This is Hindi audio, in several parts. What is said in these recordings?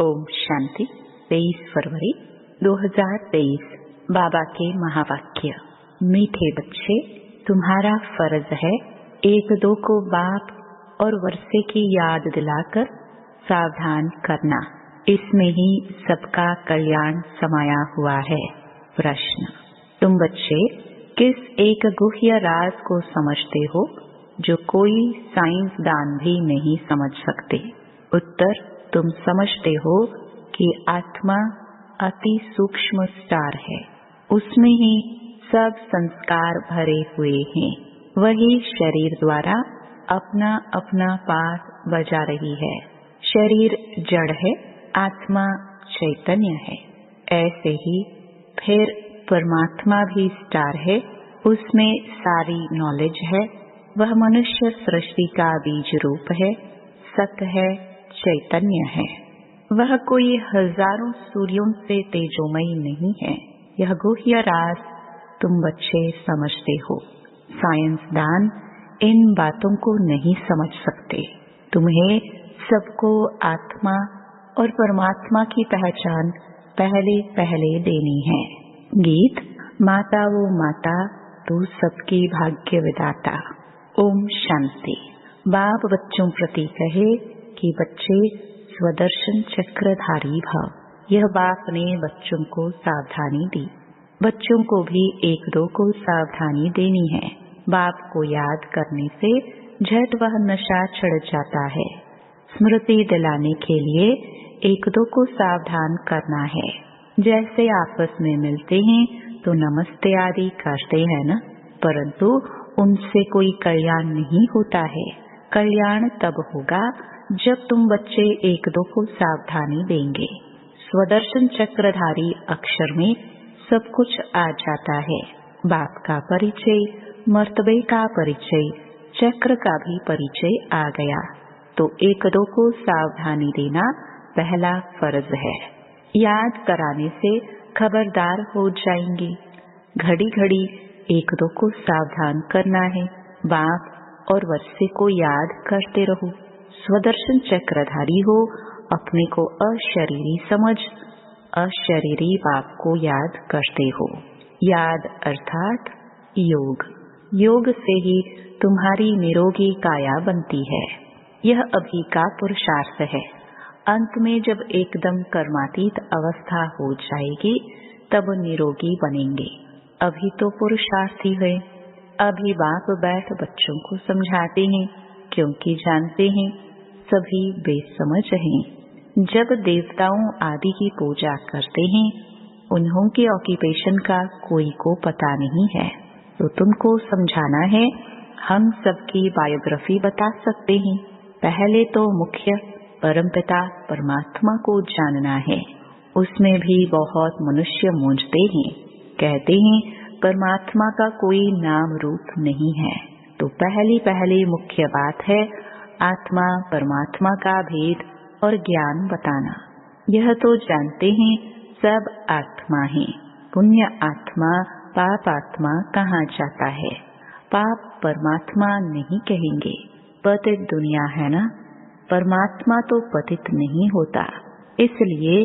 ओम शांति। 23 फरवरी 2023। बाबा के महावाक्य। मीठे बच्चे, तुम्हारा फर्ज है एक दो को बाप और वर्षे की याद दिलाकर सावधान करना। इसमें ही सबका कल्याण समाया हुआ है। प्रश्न: तुम बच्चे किस एक गुह्य राज को समझते हो जो कोई साइंसदान भी नहीं समझ सकते? उत्तर: तुम समझते हो कि आत्मा अति सूक्ष्म स्टार है, उसमें ही सब संस्कार भरे हुए हैं। वही शरीर द्वारा अपना अपना पाठ बजा रही है। शरीर जड़ है, आत्मा चैतन्य है। ऐसे ही फिर परमात्मा भी स्टार है, उसमें सारी नॉलेज है। वह मनुष्य सृष्टि का बीज रूप है, सत्य है, चैतन्य है। वह कोई हजारों सूर्यों से तेजोमयी नहीं है। यह गुह्य राज तुम बच्चे समझते हो। साइंसदान इन बातों को नहीं समझ सकते। तुम्हें सबको आत्मा और परमात्मा की पहचान पहले पहले देनी है। गीत: माता वो माता, तू सबकी भाग्य विधाता। ओम शांति। बाप बच्चों प्रति कहे कि बच्चे स्वदर्शन चक्रधारी भव। यह बाप ने बच्चों को सावधानी दी। बच्चों को भी एक दो को सावधानी देनी है। बाप को याद करने से झट वह नशा चढ़ जाता है। स्मृति दिलाने के लिए एक दो को सावधान करना है। जैसे आपस में मिलते हैं तो नमस्ते आदि करते हैं न, परंतु उनसे कोई कल्याण नहीं होता है। कल्याण तब होगा जब तुम बच्चे एक दो को सावधानी देंगे। स्वदर्शन चक्रधारी अक्षर में सब कुछ आ जाता है। बाप का परिचय, मर्तबे का परिचय, चक्र का भी परिचय आ गया। तो एक दो को सावधानी देना पहला फर्ज है। याद कराने से खबरदार हो जाएंगे। घड़ी घड़ी एक दो को सावधान करना है। बाप और वर्षे को याद करते रहो। स्वदर्शन चक्रधारी हो, अपने को अशरीरी समझ अशरीरी बाप को याद करते हो। याद अर्थात योग। योग से ही तुम्हारी निरोगी काया बनती है। यह अभी का पुरुषार्थ है। अंत में जब एकदम कर्मातीत अवस्था हो जाएगी तब निरोगी बनेंगे। अभी तो पुरुषार्थी है। अभी बाप बैठ बच्चों को समझाते हैं, क्योंकि जानते हैं सभी बेसमझ हैं। जब देवताओं आदि की पूजा करते हैं, उन्हों के ऑक्यूपेशन का कोई को पता नहीं है, तो तुमको समझाना है। हम सबकी बायोग्राफी बता सकते हैं। पहले तो मुख्य परमपिता परमात्मा को जानना है। उसमें भी बहुत मनुष्य मूंझते हैं, कहते हैं परमात्मा का कोई नाम रूप नहीं है। तो पहली मुख्य बात है आत्मा परमात्मा का भेद और ज्ञान बताना। यह तो जानते हैं सब आत्मा है। पुण्य आत्मा पाप आत्मा कहाँ जाता है? पाप परमात्मा नहीं कहेंगे। पतित दुनिया है ना, परमात्मा तो पतित नहीं होता। इसलिए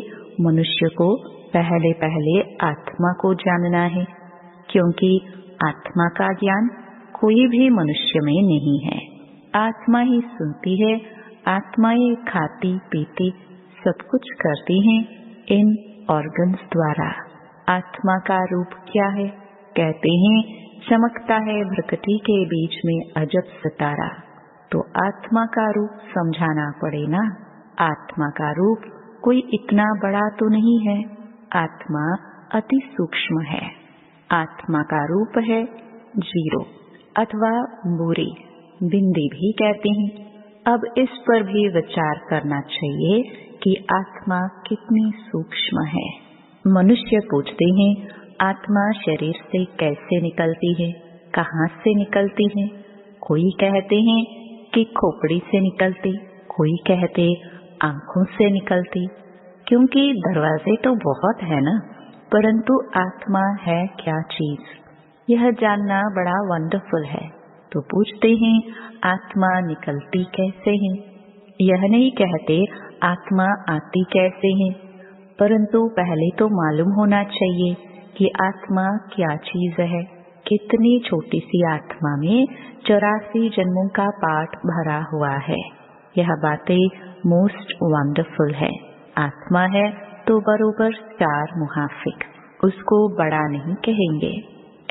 मनुष्य को पहले आत्मा को जानना है, क्योंकि आत्मा का ज्ञान कोई भी मनुष्य में नहीं है। आत्मा ही सुनती है, आत्माएं खाती पीती सब कुछ करती हैं इन ऑर्गन्स द्वारा। आत्मा का रूप क्या है? कहते हैं चमकता है भ्रकटी के बीच में अजब सितारा। तो आत्मा का रूप समझाना पड़े ना। आत्मा का रूप कोई इतना बड़ा तो नहीं है। आत्मा अति सूक्ष्म है। आत्मा का रूप है जीरो अथवा बुरी, बिंदी भी कहते हैं। अब इस पर भी विचार करना चाहिए कि आत्मा कितनी सूक्ष्म है। मनुष्य पूछते हैं आत्मा शरीर से कैसे निकलती है, कहाँ से निकलती है? कोई कहते हैं कि खोपड़ी से निकलती, कोई कहते आंखों से निकलती, क्योंकि दरवाजे तो बहुत है ना। परंतु आत्मा है क्या चीज, यह जानना बड़ा वंडरफुल है। तो पूछते हैं आत्मा निकलती कैसे है? यह नहीं कहते आत्मा आती कैसे है, परंतु पहले तो मालूम होना चाहिए कि आत्मा क्या चीज है। कितनी छोटी सी आत्मा में 84 जन्मों का पाठ भरा हुआ है। यह बातें मोस्ट वंडरफुल है। आत्मा है तो बरोबर स्टार मुहाफिक, उसको बड़ा नहीं कहेंगे।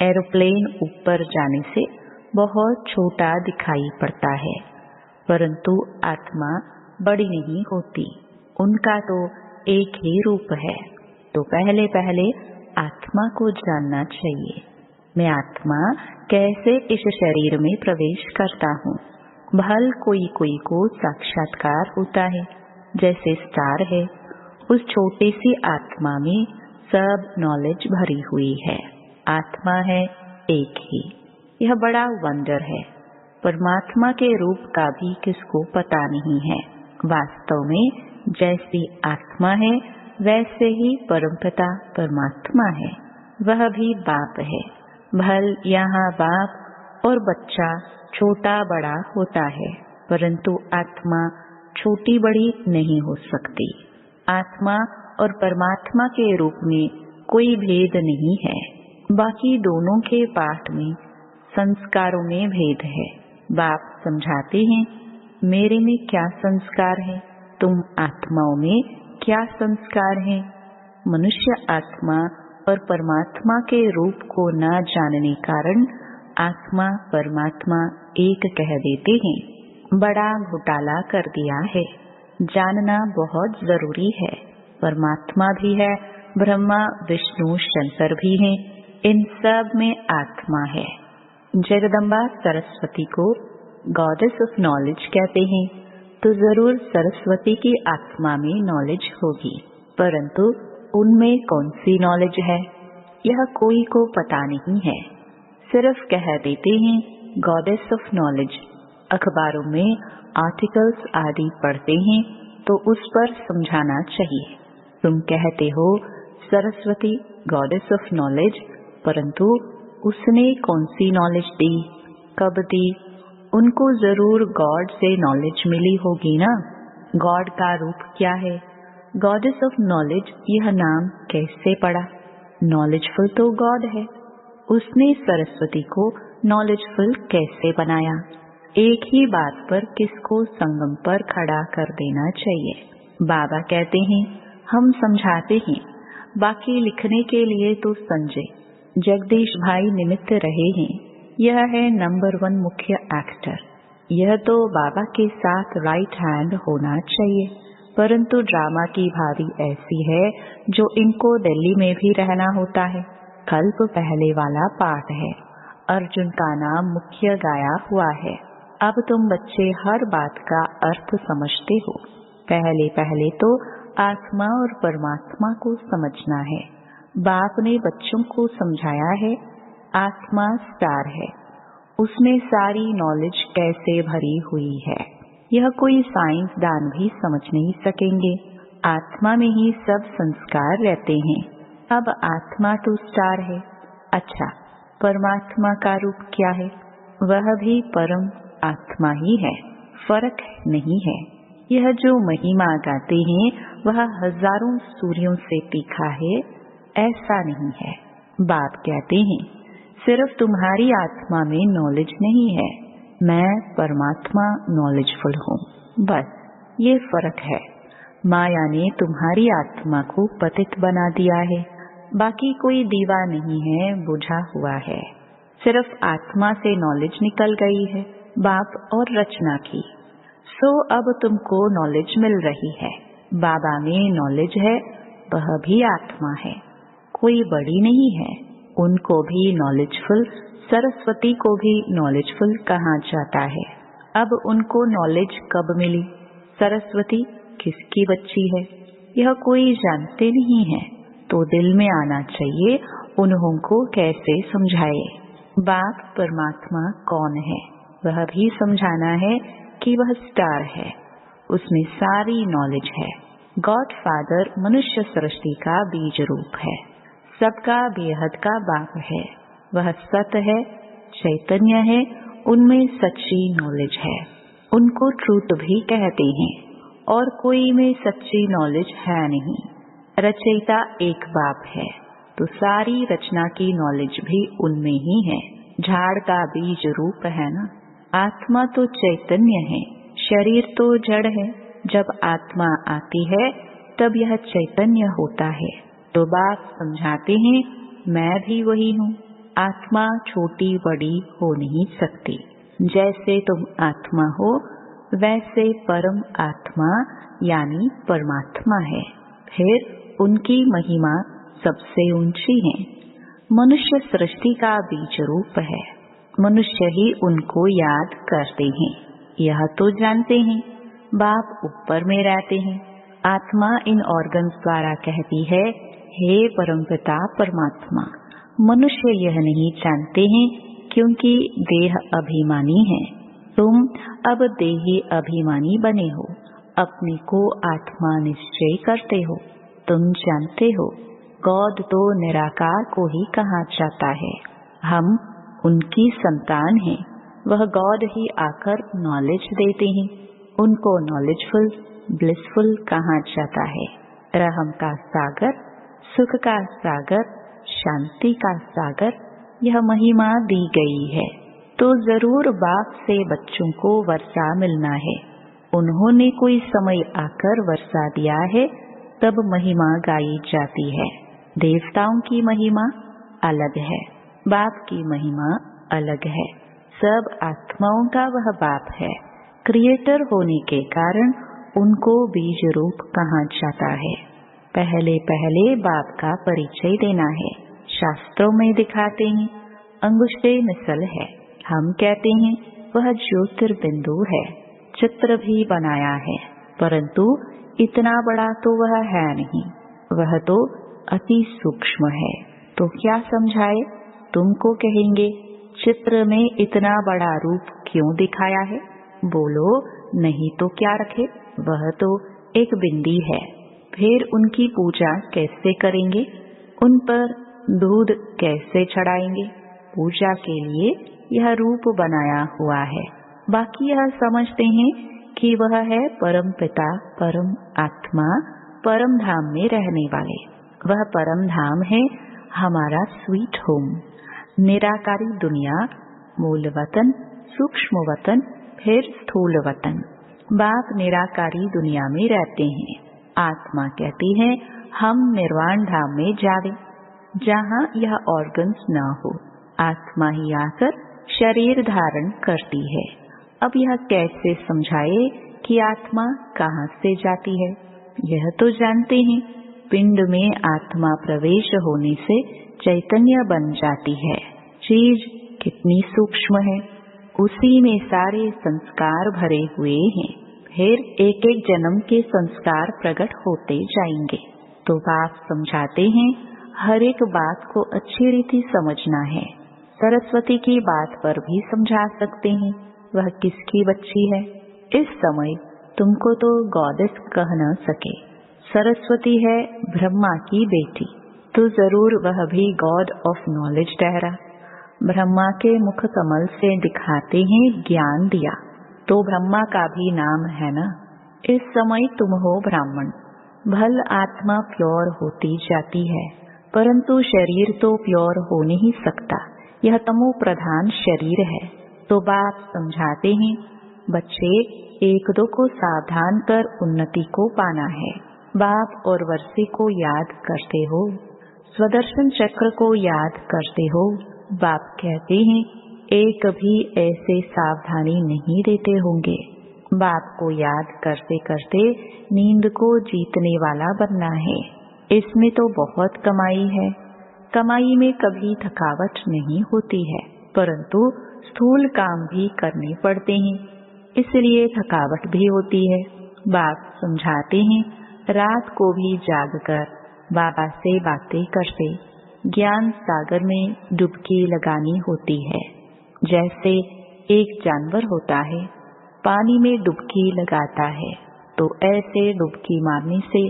एरोप्लेन ऊपर जाने से बहुत छोटा दिखाई पड़ता है, परंतु आत्मा बड़ी नहीं होती, उनका तो एक ही रूप है। तो पहले पहले आत्मा को जानना चाहिए। मैं आत्मा कैसे इस शरीर में प्रवेश करता हूँ। भल कोई कोई को साक्षात्कार होता है, जैसे स्टार है, उस छोटी सी आत्मा में सब नॉलेज भरी हुई है। आत्मा है एक ही, यह बड़ा वंडर है। परमात्मा के रूप का भी किसको पता नहीं है। वास्तव में जैसी आत्मा है वैसे ही परमपिता परमात्मा है, वह भी बाप है। भल यहाँ बाप और बच्चा छोटा बड़ा होता है, परंतु आत्मा छोटी बड़ी नहीं हो सकती। आत्मा और परमात्मा के रूप में कोई भेद नहीं है। बाकी दोनों के पाठ में संस्कारों में भेद है। बाप समझाते हैं, मेरे में क्या संस्कार है, तुम आत्माओं में क्या संस्कार है। मनुष्य आत्मा और परमात्मा के रूप को न जानने कारण आत्मा परमात्मा एक कह देते हैं। बड़ा घोटाला कर दिया है। जानना बहुत जरूरी है। परमात्मा भी है, ब्रह्मा विष्णु शंकर भी हैं, इन सब में आत्मा है। जगदम्बा सरस्वती को गॉडेस ऑफ नॉलेज कहते हैं, तो जरूर सरस्वती की आत्मा में नॉलेज होगी, परंतु उनमें कौन सी नॉलेज है यह कोई को पता नहीं है। सिर्फ कह देते हैं गॉडेस ऑफ नॉलेज। अखबारों में आर्टिकल्स आदि पढ़ते हैं तो उस पर समझाना चाहिए। तुम कहते हो सरस्वती गॉडेस ऑफ नॉलेज, परंतु उसने कौन सी नॉलेज दी, कब दी। उनको जरूर गॉड से नॉलेज मिली होगी ना। गॉड का रूप क्या है, गॉडेस ऑफ नॉलेज यह नाम कैसे पड़ा। नॉलेजफुल तो गॉड है, उसने सरस्वती को नॉलेजफुल कैसे बनाया। एक ही बात पर किसको संगम पर खड़ा कर देना चाहिए। बाबा कहते हैं हम समझाते हैं, बाकी लिखने के लिए तो संजय जगदीश भाई निमित्त रहे हैं। यह है नंबर 1 मुख्य एक्टर। यह तो बाबा के साथ राइट हैंड होना चाहिए, परंतु ड्रामा की भावी ऐसी है जो इनको दिल्ली में भी रहना होता है। कल्प पहले वाला पाठ है, अर्जुन का नाम मुख्य गाया हुआ है। अब तुम बच्चे हर बात का अर्थ समझते हो। पहले पहले तो आत्मा और परमात्मा को समझना है। बाप ने बच्चों को समझाया है, आत्मा स्टार है, उसमें सारी नॉलेज कैसे भरी हुई है यह कोई साइंसदान भी समझ नहीं सकेंगे। आत्मा में ही सब संस्कार रहते हैं। अब आत्मा तो स्टार है। अच्छा, परमात्मा का रूप क्या है, वह भी परम आत्मा ही है, फर्क नहीं है। यह जो महिमा गाते हैं वह हजारों सूर्यों से तीखा है, ऐसा नहीं है। बाप कहते हैं सिर्फ तुम्हारी आत्मा में नॉलेज नहीं है, मैं परमात्मा नॉलेजफुल हूँ, बस ये फर्क है। माया ने तुम्हारी आत्मा को पतित बना दिया है, बाकी कोई दीवा नहीं है, बुझा हुआ है। सिर्फ आत्मा से नॉलेज निकल गई है बाप और रचना की। सो अब तुमको नॉलेज मिल रही है। बाबा में नॉलेज है, वह भी आत्मा है, कोई बड़ी नहीं है। उनको भी नॉलेजफुल, सरस्वती को भी नॉलेजफुल कहा जाता है। अब उनको नॉलेज कब मिली, सरस्वती किसकी बच्ची है यह कोई जानते नहीं है, तो दिल में आना चाहिए उन्हों को कैसे समझाए। बाप परमात्मा कौन है वह भी समझाना है कि वह स्टार है, उसमें सारी नॉलेज है। गॉड फादर मनुष्य सृष्टि का बीज रूप है, सबका बेहद का बाप है। वह सत है, चैतन्य है, उनमें सच्ची नॉलेज है। उनको ट्रूथ भी कहते हैं। और कोई में सच्ची नॉलेज है नहीं। रचयिता एक बाप है तो सारी रचना की नॉलेज भी उनमें ही है। झाड़ का बीज रूप है ना। आत्मा तो चैतन्य है, शरीर तो जड़ है। जब आत्मा आती है तब यह चैतन्य होता है। तो बाप समझाते हैं मैं भी वही हूँ। आत्मा छोटी बड़ी हो नहीं सकती। जैसे तुम आत्मा हो वैसे परम आत्मा यानी परमात्मा है। फिर उनकी महिमा सबसे ऊंची है। मनुष्य सृष्टि का बीज रूप है। मनुष्य ही उनको याद करते हैं, यह तो जानते हैं। बाप ऊपर में रहते हैं। आत्मा इन ऑर्गन्स द्वारा कहती है हे परमपिता परमात्मा। मनुष्य यह नहीं जानते हैं क्योंकि देह अभिमानी है। तुम अब देही अभिमानी बने हो, अपने को आत्मा निश्चय करते हो। तुम जानते हो गॉड तो निराकार को ही कहा जाता है। हम उनकी संतान हैं। वह गॉड ही आकर नॉलेज देते हैं। उनको नॉलेजफुल ब्लिसफुल कहा जाता है। रहम का सागर, सुख का सागर, शांति का सागर, यह महिमा दी गई है। तो जरूर बाप से बच्चों को वर्षा मिलना है। उन्होंने कोई समय आकर वर्षा दिया है तब महिमा गाई जाती है। देवताओं की महिमा अलग है, बाप की महिमा अलग है। सब आत्माओं का वह बाप है। क्रिएटर होने के कारण उनको बीज रूप कहा जाता है। पहले पहले बाप का परिचय देना है। शास्त्रों में दिखाते हैं अंगुष्ठे मिसल है। हम कहते हैं वह ज्योतिर्बिंदु है। चित्र भी बनाया है परंतु इतना बड़ा तो वह है नहीं, वह तो अति सूक्ष्म है। तो क्या समझाए? तुमको कहेंगे चित्र में इतना बड़ा रूप क्यों दिखाया है? बोलो नहीं तो क्या रखे, वह तो एक बिंदी है। फिर उनकी पूजा कैसे करेंगे? उन पर दूध कैसे चढ़ाएंगे? पूजा के लिए यह रूप बनाया हुआ है। बाकी यह समझते हैं कि वह है परम पिता परम आत्मा, परम धाम में रहने वाले। वह परम धाम है हमारा स्वीट होम। निराकारी दुनिया, मूल वतन, सूक्ष्म वतन, फिर स्थूल वतन। बाप निराकारी दुनिया में रहते हैं। आत्मा कहती है हम निर्वाण धाम में जावे, जहाँ यह ऑर्गन्स न हो। आत्मा ही आकर शरीर धारण करती है। अब यह कैसे समझाए कि आत्मा कहाँ से जाती है? यह तो जानते हैं पिंड में आत्मा प्रवेश होने से चैतन्य बन जाती है। चीज कितनी सूक्ष्म है, उसी में सारे संस्कार भरे हुए हैं। फिर एक एक जन्म के संस्कार प्रकट होते जाएंगे। तो बाप समझाते हैं हर एक बात को अच्छी रीति समझना है। सरस्वती की बात पर भी समझा सकते हैं वह किसकी बच्ची है। इस समय तुमको तो गॉडेस कह न सके। सरस्वती है ब्रह्मा की बेटी, तो जरूर वह भी गॉड ऑफ नॉलेज ठहरा। ब्रह्मा के मुख कमल से दिखाते हैं ज्ञान दिया, तो ब्रह्मा का भी नाम है ना। इस समय तुम हो ब्राह्मण। भल आत्मा प्योर होती जाती है परंतु शरीर तो प्योर हो नहीं सकता, यह तमो प्रधान शरीर है। तो बाप समझाते हैं बच्चे एक दो को सावधान कर उन्नति को पाना है। बाप और वर्षे को याद करते हो, स्वदर्शन चक्र को याद करते हो। बाप कहते हैं एक भी ऐसे सावधानी नहीं देते होंगे। बाप को याद करते करते नींद को जीतने वाला बनना है। इसमें तो बहुत कमाई है। कमाई में कभी थकावट नहीं होती है परंतु स्थूल काम भी करने पड़ते हैं, इसलिए थकावट भी होती है। बाप समझाते हैं रात को भी जागकर बाबा से बातें करते ज्ञान सागर में डुबकी लगानी होती है। जैसे एक जानवर होता है पानी में डुबकी लगाता है, तो ऐसे डुबकी मारने से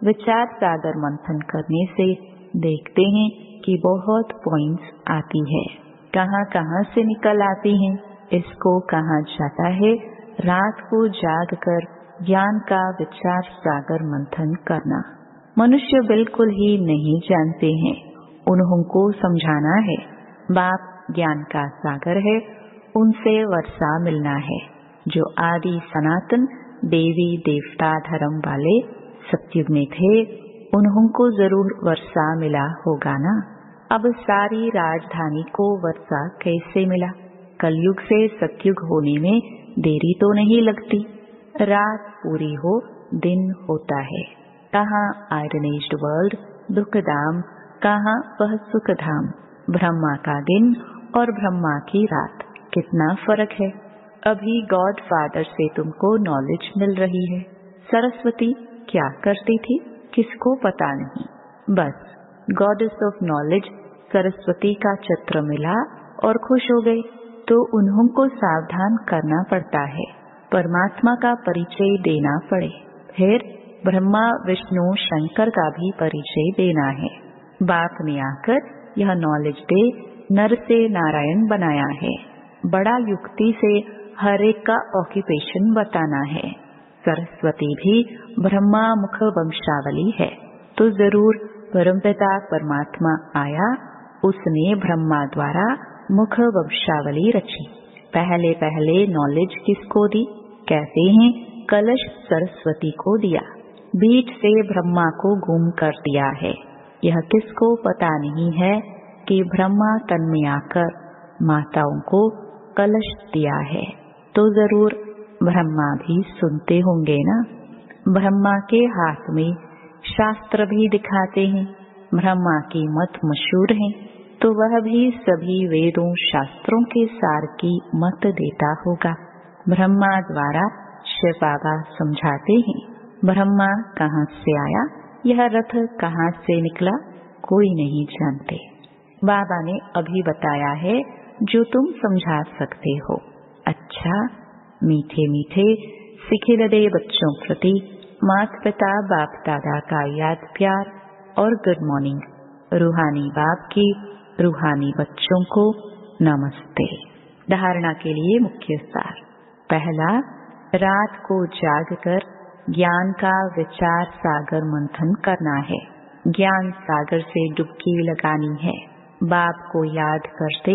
विचार सागर मंथन करने से देखते हैं कि बहुत पॉइंट्स आती है, कहाँ कहाँ से निकल आती हैं। इसको कहा जाता है रात को जागकर ज्ञान का विचार सागर मंथन करना। मनुष्य बिल्कुल ही नहीं जानते हैं, उनको समझाना है। बाप ज्ञान का सागर है, उनसे वर्षा मिलना है। जो आदि सनातन देवी देवता धर्म वाले सतयुग में थे, उनको जरूर वर्षा मिला होगा ना। अब सारी राजधानी को वर्षा कैसे मिला? कलयुग से सतयुग होने में देरी तो नहीं लगती। रात पूरी हो दिन होता है। कहाँ आयरन एज्ड वर्ल्ड दुखधाम, कहाँ वह सुखधाम। ब्रह्मा का दिन और ब्रह्मा की रात, कितना फर्क है। अभी गॉड फादर से तुमको नॉलेज मिल रही है। सरस्वती क्या करती थी किसको पता नहीं, बस गॉडेस ऑफ नॉलेज सरस्वती का चित्र मिला और खुश हो गए। तो उनको सावधान करना पड़ता है, परमात्मा का परिचय देना पड़े। फिर ब्रह्मा विष्णु शंकर का भी परिचय देना है। बाप ने आकर यह नॉलेज दे नर से नारायण बनाया है। बड़ा युक्ति से हर एक का ऑक्यूपेशन बताना है। सरस्वती भी ब्रह्मा मुख वंशावली है, तो जरूर परमपिता परमात्मा आया, उसने ब्रह्मा द्वारा मुख वंशावली रची। पहले पहले नॉलेज किसको दी? कहते हैं कलश सरस्वती को दिया, बीच से ब्रह्मा को गुम कर दिया है। यह किसको पता नहीं है कि ब्रह्मा तन में आकर माताओं को कलश दिया है, तो जरूर ब्रह्मा भी सुनते होंगे ना। ब्रह्मा के हाथ में शास्त्र भी दिखाते हैं। ब्रह्मा की मत मशहूर है, तो वह भी सभी वेदों शास्त्रों के सार की मत देता होगा। ब्रह्मा द्वारा शिव बाबा समझाते हैं, ब्रह्मा कहाँ से आया, यह रथ कहाँ से निकला, कोई नहीं जानते। बाबा ने अभी बताया है जो तुम समझा सकते हो। अच्छा, मीठे मीठे सिखिलदे बच्चों प्रति माता पिता बाप दादा का याद प्यार और गुड मॉर्निंग। रूहानी बाप की रूहानी बच्चों को नमस्ते। धारणा के लिए मुख्य सार। पहला, रात को जागकर ज्ञान का विचार सागर मंथन करना है। ज्ञान सागर से डुबकी लगानी है। बाप को याद करते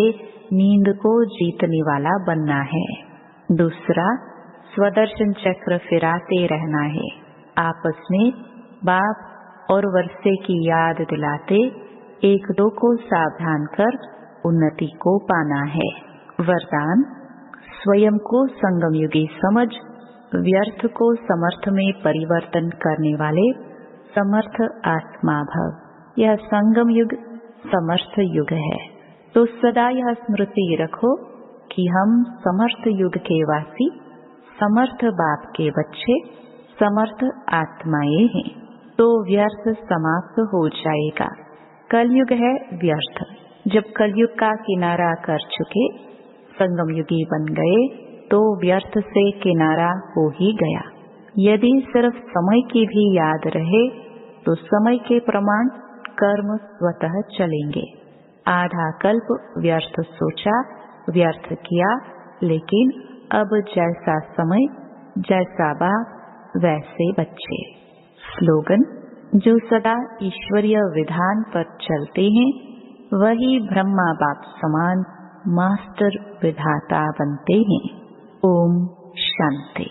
नींद को जीतने वाला बनना है। दूसरा, स्वदर्शन चक्र फिराते रहना है। आपस में बाप और वर्षे की याद दिलाते एक दो को सावधान कर उन्नति को पाना है। वरदान, स्वयं को संगमयुगी समझ व्यर्थ को समर्थ में परिवर्तन करने वाले समर्थ आत्मा भव। यह संगम युग समर्थ युग है, तो सदा यह स्मृति रखो कि हम समर्थ युग के वासी, समर्थ बाप के बच्चे, समर्थ आत्माएं हैं। तो व्यर्थ समाप्त हो जाएगा। कलयुग है व्यर्थ। जब कलयुग का किनारा कर चुके संगम युगी बन गए, तो व्यर्थ से किनारा हो ही गया। यदि सिर्फ समय की भी याद रहे तो समय के प्रमाण कर्म स्वतः चलेंगे। आधा कल्प व्यर्थ सोचा, व्यर्थ किया, लेकिन अब जैसा समय जैसा बाप वैसे बच्चे। स्लोगन, जो सदा ईश्वरीय विधान पर चलते हैं वही ब्रह्मा बाप समान मास्टर विधाता बनते हैं। ओम शांति।